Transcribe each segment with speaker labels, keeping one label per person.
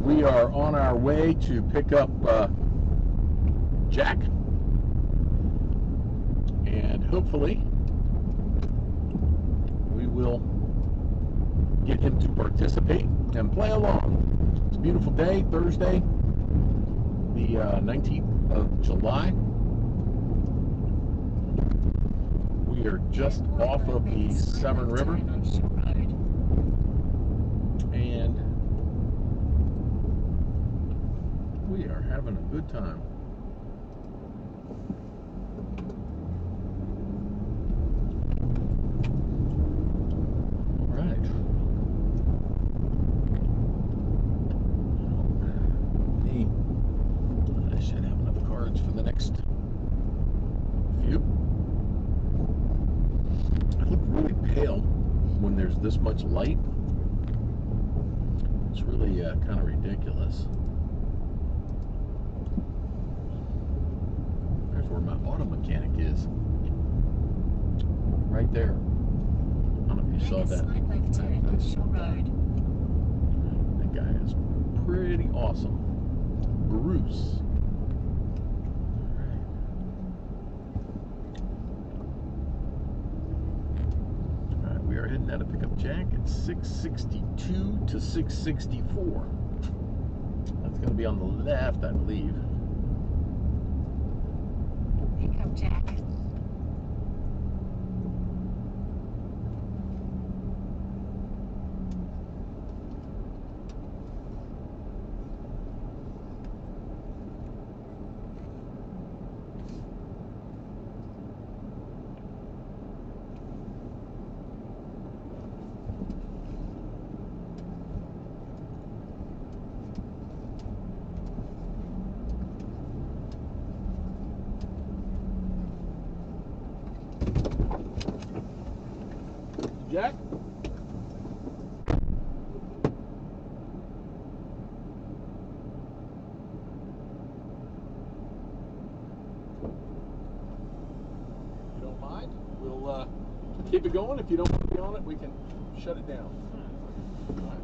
Speaker 1: We are on our way to pick up Jack, and hopefully we will get him to participate and play along. It's a beautiful day, Thursday, the 19th of July. We are just off of the Severn River, and we are having a good time. All right. I should have enough cards for the next few. I look really pale when there's this much light. It's really kind of ridiculous. There's where my auto mechanic is. Right there. I don't know if you saw that. That guy is pretty awesome. Bruce. Alright, we are heading out to pick up Jack at 662 to 664. That's going to be on the left, I believe.
Speaker 2: Pick up Jack.
Speaker 1: Jack? If you don't mind, we'll keep it going. If you don't want to be on it, we can shut it down. All right.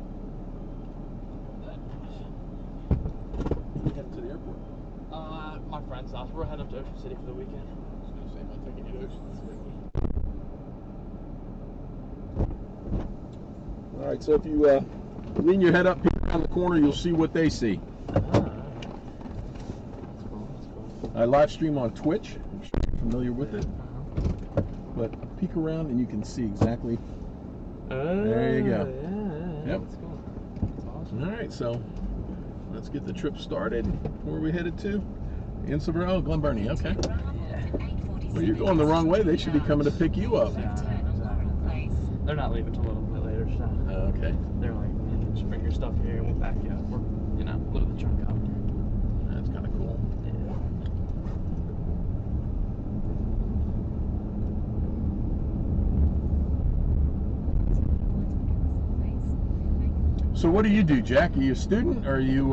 Speaker 1: You heading to the airport?
Speaker 3: My friend's house. We're heading up to Ocean City for the weekend.
Speaker 1: I was going to say, am I taking you to Ocean City? All right, so if you lean your head up here around the corner, you'll see what they see.
Speaker 3: That's cool.
Speaker 1: I live stream on Twitch. I'm sure you're familiar with it. But peek around and you can see exactly. There you go.
Speaker 3: Yeah.
Speaker 1: Yep.
Speaker 3: That's cool. That's awesome.
Speaker 1: All right, so let's get the trip started. Where are we headed to? In Severn, Glen Burnie. Okay. Well, you're going the wrong way. They should be coming to pick you up.
Speaker 3: Yeah, exactly. They're not leaving till a little bit later, so.
Speaker 1: Okay.
Speaker 3: They're like, man, just bring your stuff here and we'll back you up. Or, load the trunk up.
Speaker 1: That's kind of cool.
Speaker 3: Yeah.
Speaker 1: So what do you do, Jack? Are you a student or are you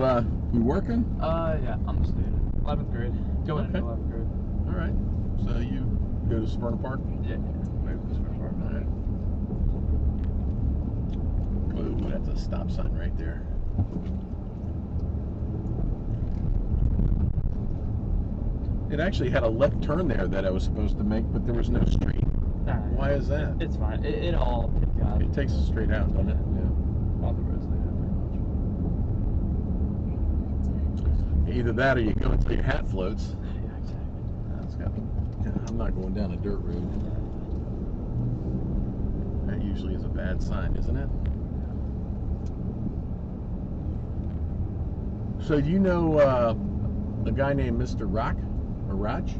Speaker 1: working?
Speaker 3: Yeah, I'm a student. 11th grade. Going into
Speaker 1: Okay.
Speaker 3: 11th grade.
Speaker 1: All right. So you go to Severn Park?
Speaker 3: Yeah. Maybe this first part.
Speaker 1: All right. Ooh, that's a stop sign right there. It actually had a left turn there that I was supposed to make, but there was no street. Why is that?
Speaker 3: It's fine. It all got
Speaker 1: It takes us straight out, doesn't it?
Speaker 3: all the roads like that pretty much.
Speaker 1: Yeah. Either that or you go until your hat floats.
Speaker 3: Yeah, exactly.
Speaker 1: I'm not going down a dirt road. That usually is a bad sign, isn't it? So do you know a guy named Mr. Rock or Raj?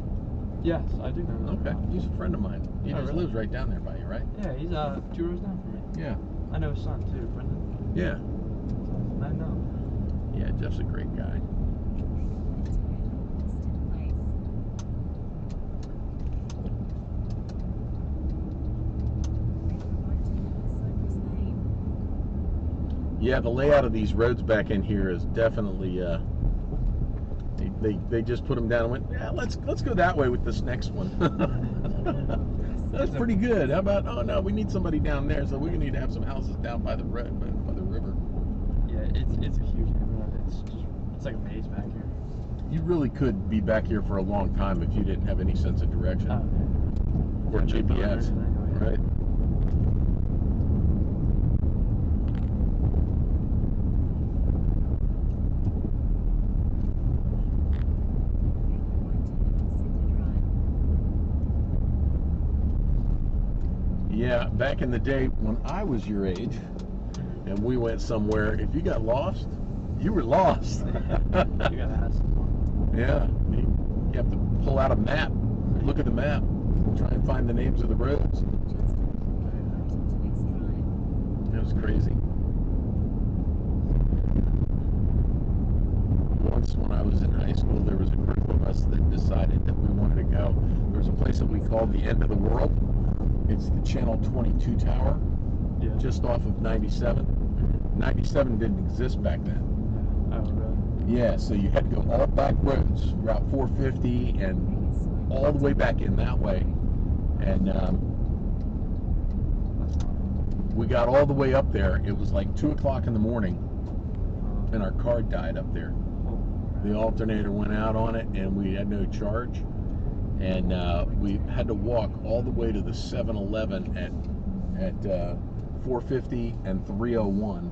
Speaker 3: Yes, I do know.
Speaker 1: Okay, he's a friend of mine. He
Speaker 3: Oh,
Speaker 1: just
Speaker 3: really?
Speaker 1: lives right down there by you, right?
Speaker 3: Yeah, he's 2 rows down from me.
Speaker 1: Yeah.
Speaker 3: I know his son too, Brendan.
Speaker 1: Yeah.
Speaker 3: I know.
Speaker 1: Yeah, Jeff's a great guy. Yeah, the layout of these roads back in here is definitely they just put them down and went, yeah, let's go that way with this next one. That's pretty good. How about, oh no, we need somebody down there, so we need to have some houses down by the road, by the river.
Speaker 3: Yeah, it's a huge neighborhood. It's like a maze back here.
Speaker 1: You really could be back here for a long time if you didn't have any sense of direction or GPS, right? Yeah, back in the day when I was your age and we went somewhere, if you got lost, you were lost.
Speaker 3: You gotta ask someone.
Speaker 1: Yeah, you have to pull out a map, look at the map, try and find the names of the roads. It was crazy. Once when I was in high school, there was a group of us that decided that we wanted to go. There was a place that we called the End of the World. It's the Channel 22 tower, just off of 97. 97 didn't exist back then.
Speaker 3: Oh, really?
Speaker 1: Yeah, so you had to go all back roads, Route 450, and all the way back in that way. And we got all the way up there. It was like 2 o'clock in the morning, and our car died up there. The alternator went out on it, and we had no charge. And we had to walk all the way to the 7-Eleven at 450 and 301,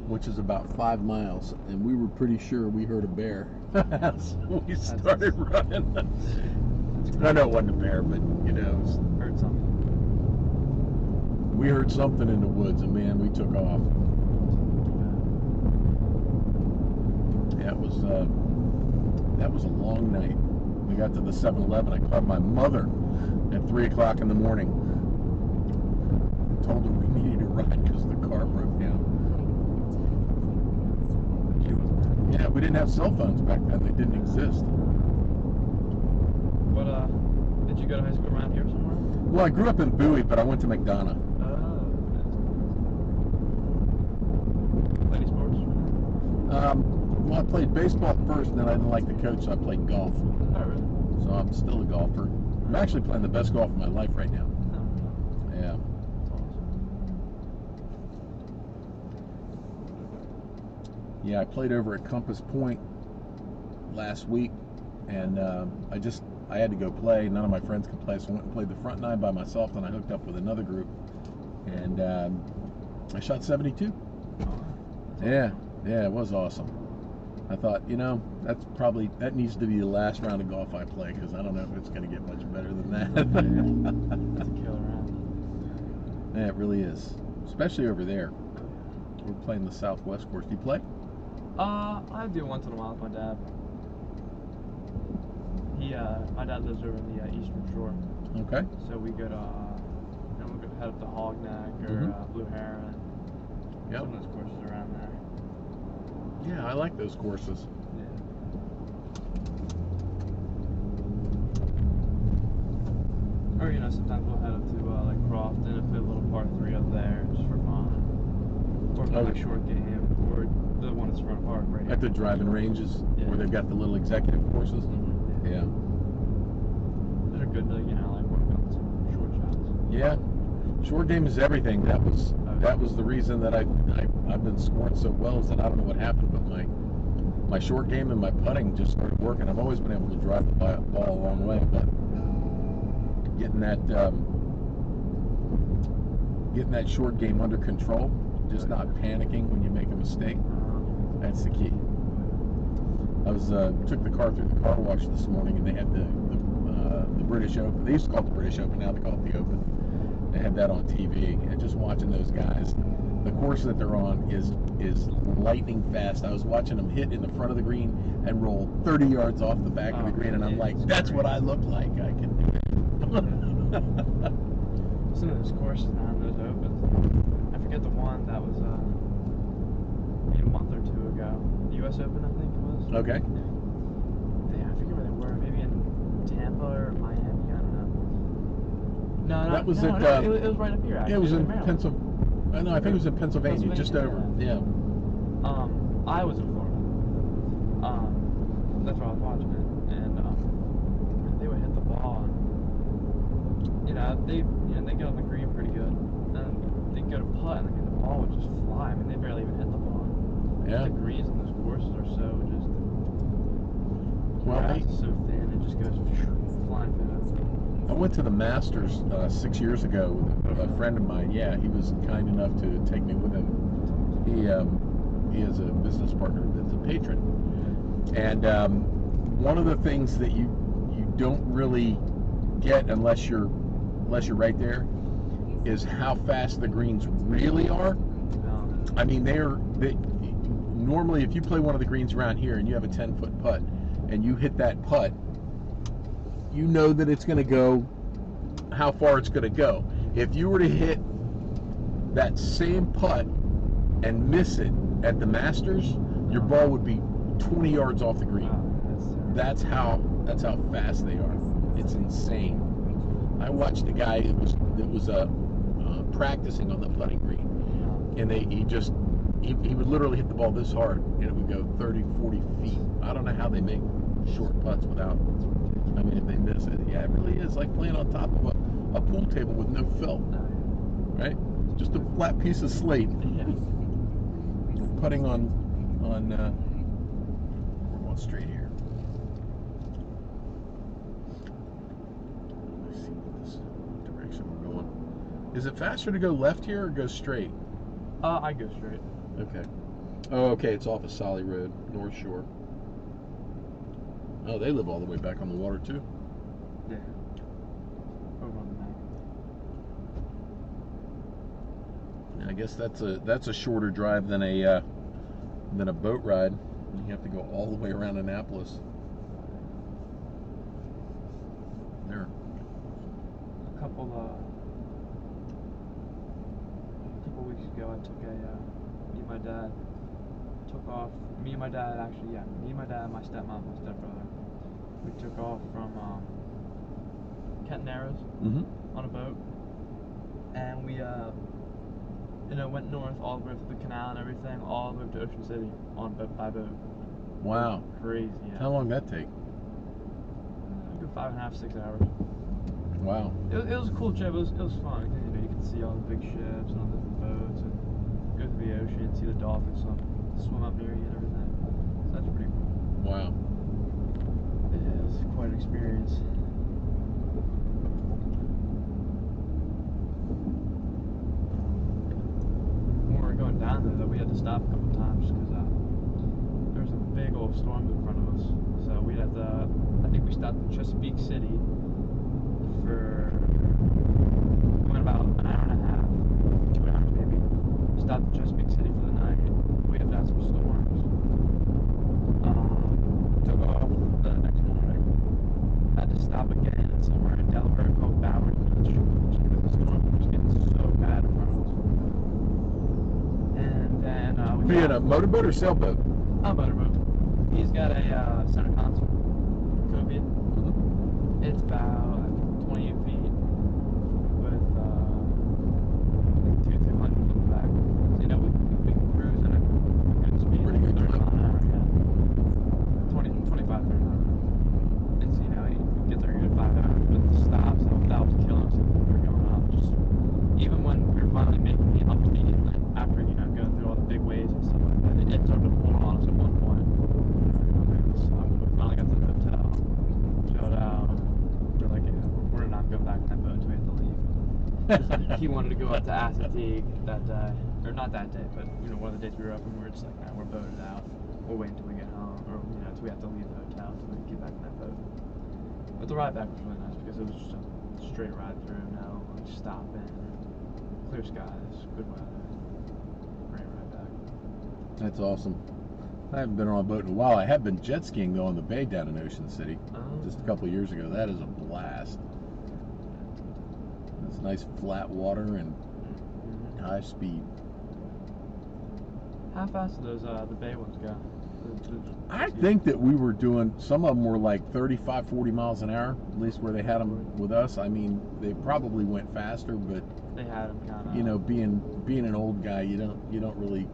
Speaker 1: which is about 5 miles. And we were pretty sure we heard a bear. So we started running. I know it wasn't a bear, but you know,
Speaker 3: Heard something.
Speaker 1: we heard something in the woods, and man, we took off. Yeah, that was a long night. We got to the 7-Eleven. I called my mother at 3 o'clock in the morning. Told her we needed a ride because the car broke down. Yeah, we didn't have cell phones back then. They didn't exist.
Speaker 3: What, did you go to high school around here somewhere?
Speaker 1: Well, I grew up in Bowie, but I went to McDonough.
Speaker 3: Play any sports?
Speaker 1: Well, I played baseball first, and then I didn't like the coach, so I played golf.
Speaker 3: Oh, really?
Speaker 1: So I'm still a golfer. I'm actually playing the best golf of my life right now. Yeah.
Speaker 3: That's awesome.
Speaker 1: Yeah, I played over at Compass Point last week, and I had to go play. None of my friends could play, so I went and played the front nine by myself. Then I hooked up with another group, and I shot 72. Yeah, it was awesome. I thought, you know, that needs to be the last round of golf I play, because I don't know if it's going to get much better than that.
Speaker 3: That's a killer round.
Speaker 1: Yeah, it really is, especially over there. We're playing the Southwest course. Do you play?
Speaker 3: I do once in a while with my dad. My dad lives over in the Eastern Shore.
Speaker 1: Okay.
Speaker 3: So we go to, we'll go head up to Hogneck or Blue Heron.
Speaker 1: Yep.
Speaker 3: Some of those courses around there.
Speaker 1: Yeah, I like those courses.
Speaker 3: Yeah. Or, you know, sometimes we'll head up to, like, Crofton and play a little par 3 up there just for fun. Or play like short game, or the one that's front park right here.
Speaker 1: At the driving ranges, where they've got the little executive courses. Yeah.
Speaker 3: Those are good to, you know, like, work on some short shots.
Speaker 1: Yeah. Short game is everything. That was the reason that I've been scoring so well, is that I don't know what happened, but my short game and my putting just started working. I've always been able to drive the ball a long way, but getting that short game under control, just not panicking when you make a mistake, that's the key. I took the car through the car wash this morning, and they had the British Open. They used to call it the British Open, now they call it the Open. They had that on TV, and just watching those guys, the course that they're on is lightning fast. I was watching them hit in the front of the green and roll 30 yards off the back of the green, and I'm like, that's what I look like. I can do it.
Speaker 3: Some of those courses now, those Opens. I forget the one that was maybe a month or two ago. The U.S. Open, I think it was.
Speaker 1: Okay.
Speaker 3: I forget where they were. Maybe in Tampa or Miami. I don't know. No,
Speaker 1: that was
Speaker 3: it was right up here. Actually.
Speaker 1: It was in
Speaker 3: Maryland.
Speaker 1: Pennsylvania. No, I think it was in Pennsylvania, just over. Yeah.
Speaker 3: I was in Florida. That's where I was watching it, and they would hit the ball. And, they get on the green pretty good, and they go to putt, and the ball would just fly. I mean, they barely even hit the ball.
Speaker 1: Yeah.
Speaker 3: The greens on those courses are so just
Speaker 1: Well,
Speaker 3: grass is so thin, it just goes flying through
Speaker 1: I went to the Masters 6 years ago with a friend of mine. Yeah, he was kind enough to take me with him. He has a business partner that's a patron, and one of the things that you don't really get unless you're right there is how fast the greens really are. I mean, they normally if you play one of the greens around here and you have a 10-foot putt and you hit that putt, you know that it's going to go how far it's going to go. If you were to hit that same putt and miss it at the Masters, your ball would be 20 yards off the green. That's how fast they are. It's insane. I watched a guy that was practicing on the putting green, and he would literally hit the ball this hard and it would go 30, 40 feet. I don't know how they make short putts without, I mean, if they miss it. Yeah, it really is like playing on top of a pool table with no felt, right? Just a flat piece of slate. Putting on we're going straight here. Let's see what direction we're going. Is it faster to go left here or go straight?
Speaker 3: I go straight.
Speaker 1: Okay. Oh, okay, it's off of Solly Road, North Shore. Oh, they live all the way back on the water too.
Speaker 3: Yeah. Over on the
Speaker 1: I guess that's a shorter drive than a boat ride. You have to go all the way around Annapolis. There.
Speaker 3: A couple weeks ago, I took me and my dad took off. Me and my dad, my stepmom, my stepbrother. We took off from Kent Narrows on a boat, and we went north all the way through the canal and everything, all the way to Ocean City by boat.
Speaker 1: Wow.
Speaker 3: Crazy. Yeah.
Speaker 1: How long did that take?
Speaker 3: A good 5.5, 6 hours.
Speaker 1: Wow.
Speaker 3: It was a cool trip. It was fun. You could see all the big ships and all the different boats and go through the ocean, see the dolphins swim up near you and everything. So that's pretty cool.
Speaker 1: Wow.
Speaker 3: It was quite an experience. When we were going down there, though, we had to stop a couple times because there was a big old storm in front of us. So we had to. I think we stopped in Chesapeake City for about an hour and a half, 2 hours maybe. Stopped in Chesapeake City for the night. We had some storms. Took off the next morning. Had to stop again somewhere in Delaware called Bowers Beach. Just because the storm was getting so bad in front of us. And then
Speaker 1: We had a motorboat or sailboat?
Speaker 3: A motorboat. He's got a center console. Cobia. It's about 28 feet with 200 on the back. So, we can cruise at a good speed.
Speaker 1: Pretty good
Speaker 3: 30
Speaker 1: clip.
Speaker 3: mile an hour, yeah. 25, 30 miles. And so, he gets there at 5 hours, but the stops, that was killing us. We were going up. Just, even when we were finally making the upbeat, after, going through all the big waves and stuff like that, it started to pour on us at one point. We finally got to the hotel, showed out. We're like, we're not going back in that boat until we have to leave. He wanted to go up to Assateague that day, or not that day, but one of the days we were up, and we were just like, nah, we're boated out. We'll wait until we get home, or until we have to leave the hotel until we get back in that boat. But the ride back was really nice because it was just a straight ride through, no stopping, clear skies, good weather, great ride back.
Speaker 1: That's awesome. I haven't been on a boat in a while. I have been jet skiing though on the bay down in Ocean City just a couple of years ago. That is a blast. It's nice flat water and high speed.
Speaker 3: How fast do those the bay ones go?
Speaker 1: I think that we were doing, some of them were like 35, 40 miles an hour, at least where they had them with us. I mean, they probably went faster, but
Speaker 3: they had them kind of.
Speaker 1: Being an old guy, you don't really.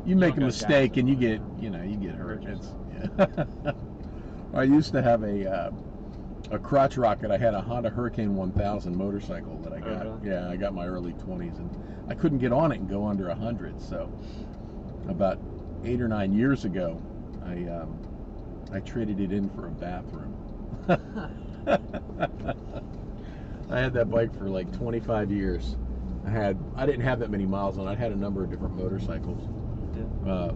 Speaker 3: You
Speaker 1: make a mistake and you get hurt. I used to have a crotch rocket. I had a Honda Hurricane 1000 motorcycle that I got.
Speaker 3: Really?
Speaker 1: Yeah, I got in my early 20s, and I couldn't get on it and go under 100. So about 8 or 9 years ago, I traded it in for a bathroom. I had that bike for like 25 years. I didn't have that many miles on it. I had a number of different motorcycles.
Speaker 3: Yeah.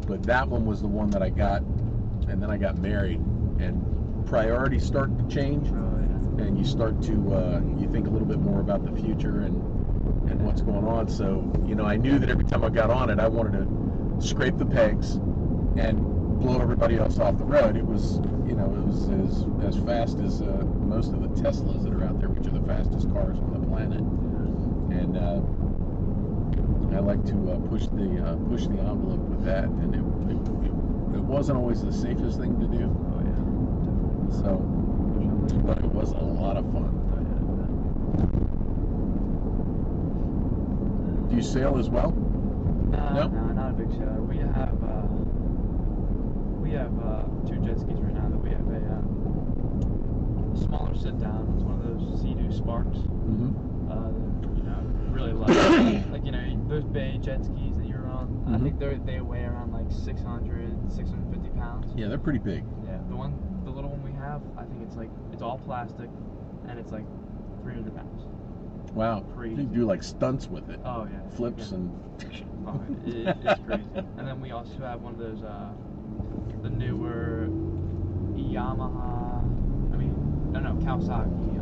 Speaker 1: But that one was the one that I got, and then I got married, and priorities start to change, and you start to you think a little bit more about the future and what's going on. So I knew that every time I got on it, I wanted to scrape the pegs and blow everybody else off the road. It was as fast as most of the Teslas that are out there, which are the fastest cars on the planet. And I like to push the envelope with that, and it wasn't always the safest thing to do.
Speaker 3: Oh yeah.
Speaker 1: So, but it was a lot of fun. Do you sail as well?
Speaker 3: No, not a big sailor. We have two jet skis right now. That we have a smaller sit down. It's one of those Sea-Doo Sparks.
Speaker 1: Mm-hmm.
Speaker 3: Really light. Like those bay jet skis that you're on.
Speaker 1: Mm-hmm.
Speaker 3: I think they weigh around like 650 pounds.
Speaker 1: Yeah, they're pretty big.
Speaker 3: Yeah, the little one we have, I think it's all plastic, and it's like 300 pounds.
Speaker 1: Wow.
Speaker 3: Crazy.
Speaker 1: You can do like stunts with it.
Speaker 3: Oh yeah.
Speaker 1: Flips and.
Speaker 3: Oh, it's crazy. And then we also have one of those the newer Yamaha. No, Kawasaki.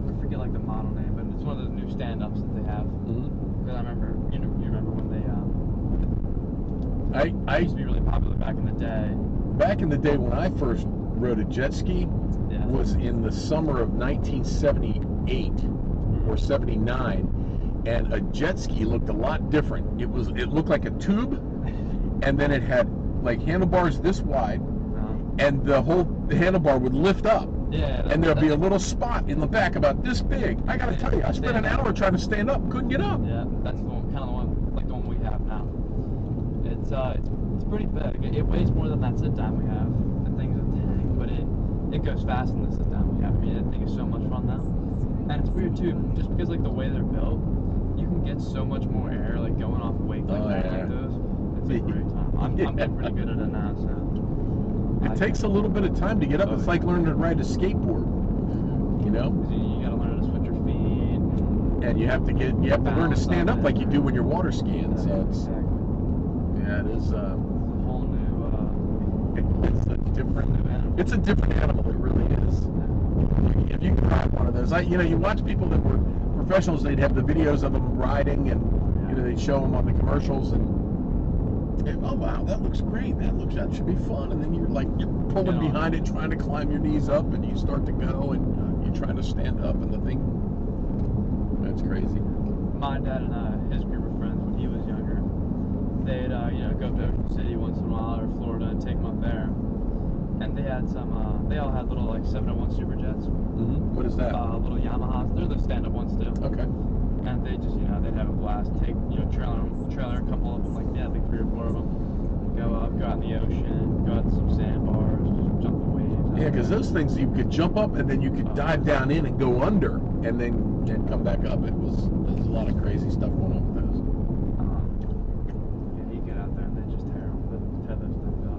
Speaker 3: I forget like the model name, but it's one of those new stand-ups that they have.
Speaker 1: Mm-hmm.
Speaker 3: Because I remember, you remember when they
Speaker 1: I
Speaker 3: used to be really popular back in the day.
Speaker 1: Back in the day when I first rode a jet ski was in the summer of 1978 or 79, and a jet ski looked a lot different. It looked like a tube, and then it had like handlebars this wide, and the handlebar would lift up.
Speaker 2: Yeah.
Speaker 1: And there'll be a little spot in the back about this big. I gotta tell you, I spent an hour trying to stand up, couldn't get up.
Speaker 2: Yeah, that's the one, kind of the one, like the one we have now. It's pretty big. It weighs more than that sit down we have. The thing's a tank, but it goes faster than the sit down we have. I mean, that thing is so much fun now. And it's weird too, just because like the way they're built, you can get so much more air like going off wake like that, like those. It's a great time. I'm getting pretty good at it now, so.
Speaker 1: It takes a little bit of time to get up. It's like learning to ride a skateboard. You know?
Speaker 2: You gotta learn to switch your feet.
Speaker 1: And you have to learn to stand up like you do when you're water skiing. So it's it is
Speaker 2: a whole new
Speaker 1: it's a different animal. It really is. If you can ride one of those, you watch people that were professionals. They'd have the videos of them riding, and they'd show them on the commercials, and oh wow, that looks great. That should be fun. And then you're pulling behind it, trying to climb your knees up, and you start to go, and you're trying to stand up, and the thing. That's crazy.
Speaker 2: My dad and his group of friends, when he was younger, they'd go up to Ocean City once in a while, or Florida, and take them up there. And they had they all had little 701 Super Jets.
Speaker 1: Mm-hmm. What is that?
Speaker 2: Little Yamahas. They're the stand-up ones too.
Speaker 1: Okay.
Speaker 2: And they just they'd have a blast. Take trailer a couple of them, like 3 or 4 of them. Go out in the ocean, go out to some sandbars, just jump the waves.
Speaker 1: Yeah, because those things you could jump up and then you could dive down in and go under and then come back up. There's a lot of crazy stuff going on with those.
Speaker 2: Yeah, you get out there and they just tear those things up.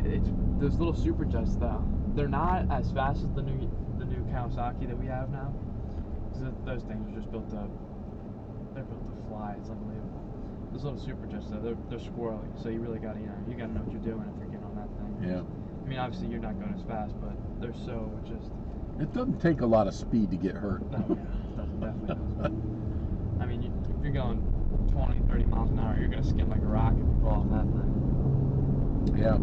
Speaker 2: It's those little Super Jets though. They're not as fast as the new Kawasaki that we have now. Those things are just built to fly. It's unbelievable. Those little Super Jets though, they're squirrely. So you really gotta you gotta know what you're doing if you're getting on that thing.
Speaker 1: Yeah.
Speaker 2: I mean, obviously you're not going as fast, but they're so just.
Speaker 1: It doesn't take a lot of speed to get hurt.
Speaker 2: No, yeah, it definitely doesn't. I mean, if you're going 20, 30 miles an hour, you're gonna skim like a rock if you fall on that thing.
Speaker 1: Yeah.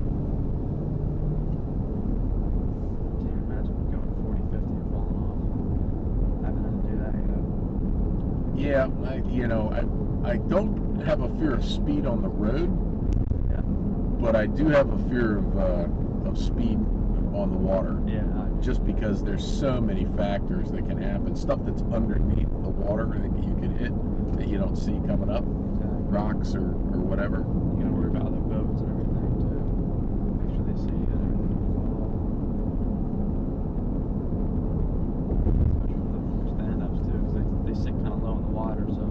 Speaker 2: Can't imagine going 40, 50 and falling off. I haven't had to do that yet.
Speaker 1: Yeah, I don't have a fear of speed on the road, but I do have a fear of speed on the water.
Speaker 2: Yeah.
Speaker 1: Just because there's so many factors that can happen, stuff that's underneath the water that you can hit that you don't see coming up, rocks or whatever.
Speaker 2: You gotta worry about other boats and everything too. Make sure they see you and everything. Especially with the stand-ups too, because they sit kind of low in the water, so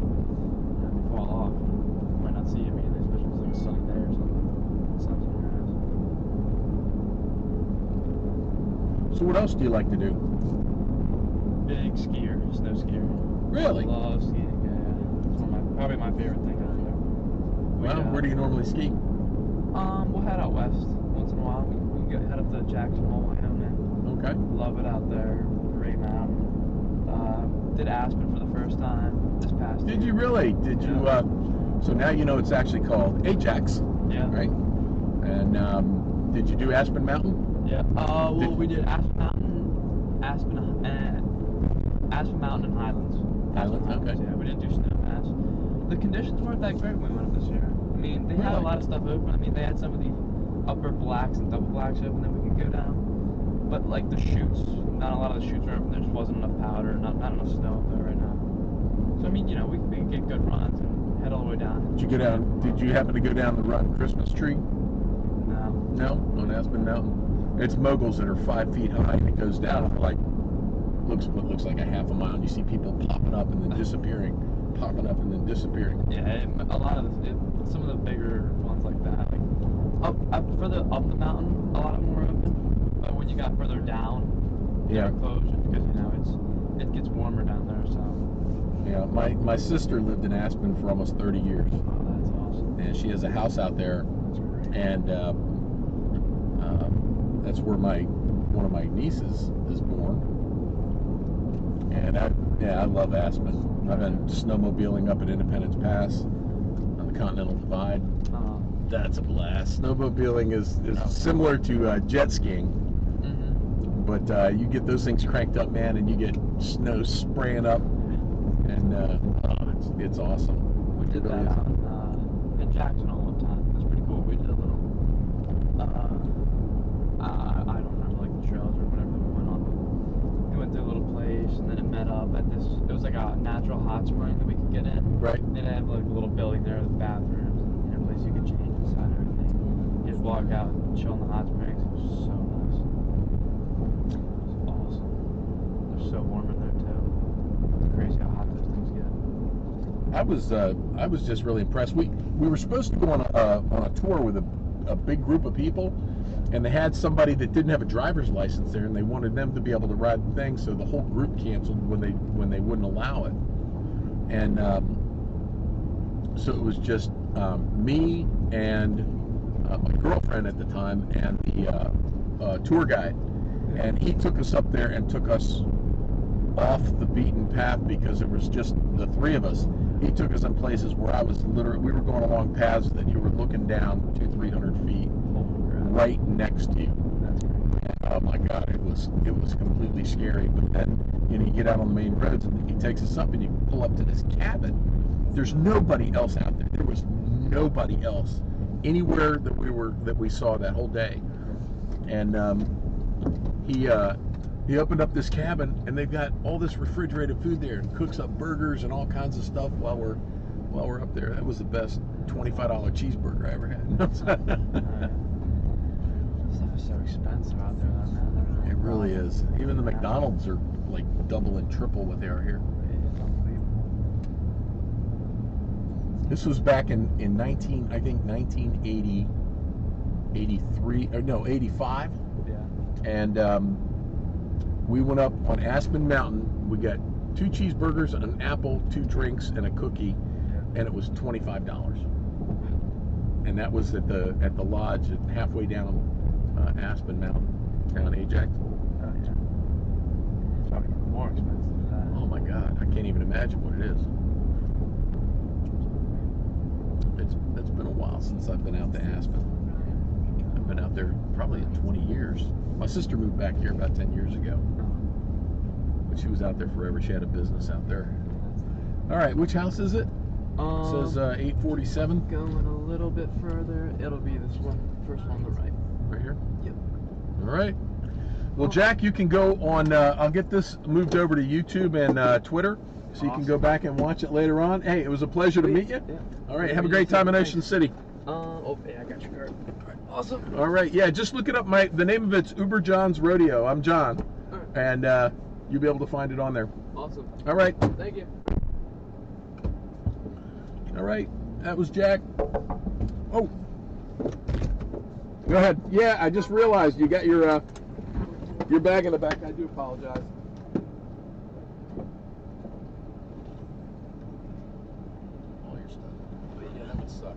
Speaker 1: else do you like to do?
Speaker 2: Big skier, snow skier.
Speaker 1: Really?
Speaker 2: I love skiing. Yeah. It's probably my favorite thing out here.
Speaker 1: Well, where do you normally ski?
Speaker 2: We'll head out west once in a while. We head up to Jackson Hole, Wyoming.
Speaker 1: Okay.
Speaker 2: Love it out there. Great mountain. Did Aspen for the first time this past year.
Speaker 1: Did you really? Did you? So now you know it's actually called Ajax,
Speaker 2: Yeah.
Speaker 1: right? And did you do Aspen Mountain?
Speaker 2: Yeah. Well, we did Aspen Mountain, Aspen Mountain and Highlands.
Speaker 1: Highlands, okay.
Speaker 2: Yeah, we didn't do Snowpass. The conditions weren't that great when we went up this year. I mean, they had a
Speaker 1: Really?
Speaker 2: lot of stuff open. I mean, they had some of the upper blacks and double blacks open that we could go down. But like the chutes, not a lot of the chutes were open. There just wasn't enough powder, not enough snow up there right now. So I mean, you know, we could get good runs and head all the way down.
Speaker 1: Did you go down? Did you happen to go down the Rotten Christmas Tree?
Speaker 2: No.
Speaker 1: No, on Aspen Mountain. It's moguls that are 5 feet high, and it goes down for like what looks like a half a mile. And you see people popping up and then disappearing, popping up and then disappearing.
Speaker 2: Yeah, a lot of some of the bigger ones like that, like further up the mountain, a lot more open. But when you got further down,
Speaker 1: Yeah.
Speaker 2: they're closed just because you know it gets warmer down there. So.
Speaker 1: Yeah, my sister lived in Aspen for almost 30 years,
Speaker 2: Oh, that's awesome.
Speaker 1: and she has a house out there,
Speaker 2: That's great.
Speaker 1: and that's where one of my nieces is born. And I love Aspen. I've been snowmobiling up at Independence Pass on the Continental Divide. That's a blast. Snowmobiling is similar to jet skiing, but you get those things cranked up, man, and you get snow spraying up, and it's awesome.
Speaker 2: We did that out in Jackson Hole one time. It was pretty cool. We did a little, I don't remember, like the trails or whatever we went on. We went through a little place, and then it met up at this, it was like a natural hot spring that we could get in.
Speaker 1: Right.
Speaker 2: And they have like a little building there with bathrooms and a place you could change inside and everything. You just walk out and chill in the hot springs. It was so nice. It was awesome. They're so warm in there too. It's crazy how hot those things get.
Speaker 1: I was just really impressed. We were supposed to go on a tour with a big group of people, and they had somebody that didn't have a driver's license there, and they wanted them to be able to ride the thing, so the whole group canceled when they wouldn't allow it. And so it was just me and my girlfriend at the time and the tour guide, and he took us up there and took us off the beaten path because it was just the three of us. He took us in places where we were going along paths that you were looking down 200-300 feet right next to you.
Speaker 2: That's great.
Speaker 1: And, oh my God, it was completely scary. But then you get out on the main roads and he takes us up and you pull up to this cabin. There's nobody else out there. There was nobody else anywhere that we saw that whole day. And he opened up this cabin, and they've got all this refrigerated food there, and cooks up burgers and all kinds of stuff while we're up there. That was the best $25 cheeseburger I ever had.
Speaker 2: Stuff is so expensive out there, though, man.
Speaker 1: It really is. Even the McDonald's are like double and triple what they are here.
Speaker 2: It's unbelievable.
Speaker 1: This was back in 1980, 83, or no, 85.
Speaker 2: Yeah.
Speaker 1: And we went up on Aspen Mountain. We got 2 cheeseburgers, an apple, 2 drinks, and a cookie, and it was $25. And that was at the lodge halfway down Aspen Mountain, down Ajax.
Speaker 2: Oh, yeah. It's probably even more expensive than that.
Speaker 1: Oh my God, I can't even imagine what it is. It's been a while since I've been out to Aspen. I've been out there probably in 20 years. My sister moved back here about 10 years ago. But she was out there forever. She had a business out there. All right, which house is it? It says 847.
Speaker 2: Going a little bit further, it'll be this one, first one on the right.
Speaker 1: Right here?
Speaker 2: Yep.
Speaker 1: All right. Well, Jack, you can go on, I'll get this moved over to YouTube and Twitter, so you can go back and watch it later on. Hey, it was a pleasure to meet you.
Speaker 2: Yeah.
Speaker 1: All right, have a great time in Ocean City.
Speaker 2: Oh, yeah, I got your card. Awesome.
Speaker 1: All right, yeah, just look it up. The name of it's Uber John's Rodeo. I'm John, and you'll be able to find it on there.
Speaker 2: Awesome.
Speaker 1: All right.
Speaker 2: Thank you.
Speaker 1: All right, that was Jack. Oh, go ahead. Yeah, I just realized you got your Your bag in the back. I do apologize. All your stuff. But yeah, that would suck.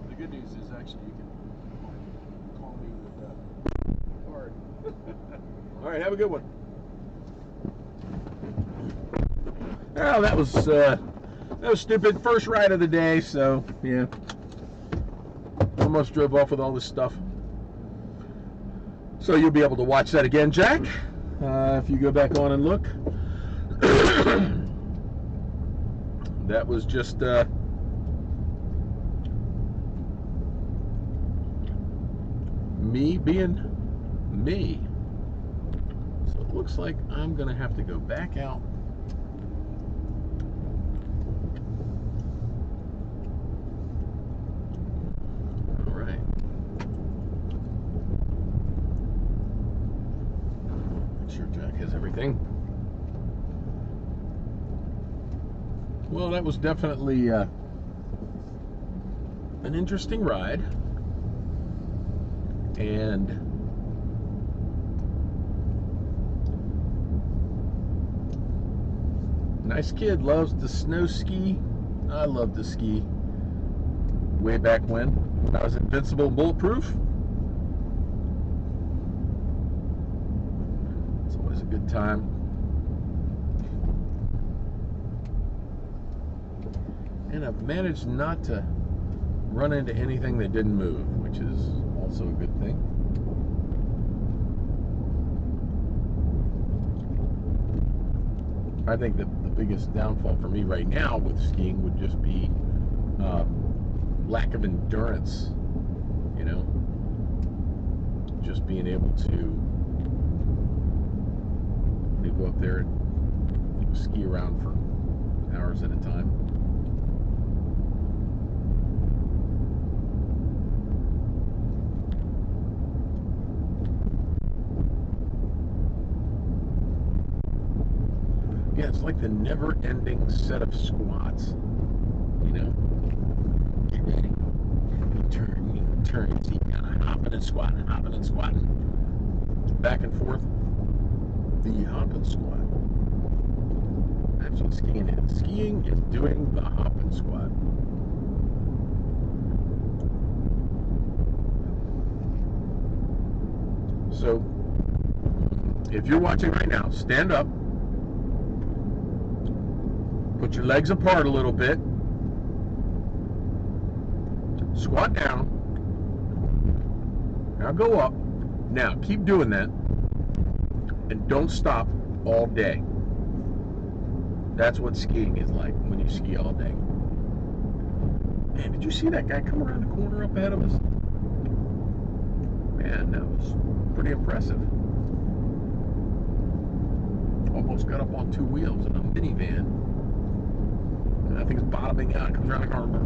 Speaker 1: The good news is actually you can call me with card. All right, have a good one. Well, that was stupid. First ride of the day, so yeah. Almost drove off with all this stuff. So you'll be able to watch that again, Jack, if you go back on and look. That was just me being me. So it looks like I'm gonna have to go back out. All right. Make sure Jack has everything. Well, that was definitely an interesting ride. And nice kid, loves to snow ski. I love to ski. Way back when I was invincible and bulletproof. It's always a good time. And I've managed not to run into anything that didn't move, which is also a good thing. I think that the biggest downfall for me right now with skiing would just be lack of endurance, you know, just being able to go up there and ski around for hours at a time. Yeah, it's like the never-ending set of squats, you know. Get ready. You turn, so you kind of hopping and squatting, back and forth. The hop and squat. That's what skiing is. Skiing is doing the hop and squat. So, if you're watching right now, stand up. Put your legs apart a little bit. Squat down. Now go up. Now keep doing that. And don't stop all day. That's what skiing is like when you ski all day. Man, did you see that guy come around the corner up ahead of us? Man, that was pretty impressive. Almost got up on two wheels in a minivan. And that thing's bottoming out. It comes around the corner.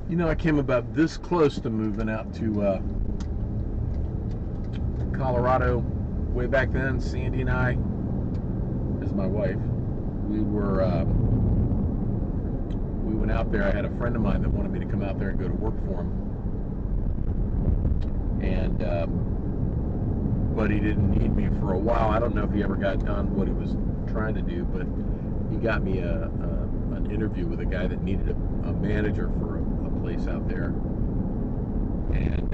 Speaker 1: You know, I came about this close to moving out to Colorado way back then. Sandy and I, as my wife, we went out there. I had a friend of mine that wanted me to come out there and go to work for him, and but he didn't need me for a while. I don't know if he ever got done what he was trying to do, but he got me an interview with a guy that needed a manager for a place out there, and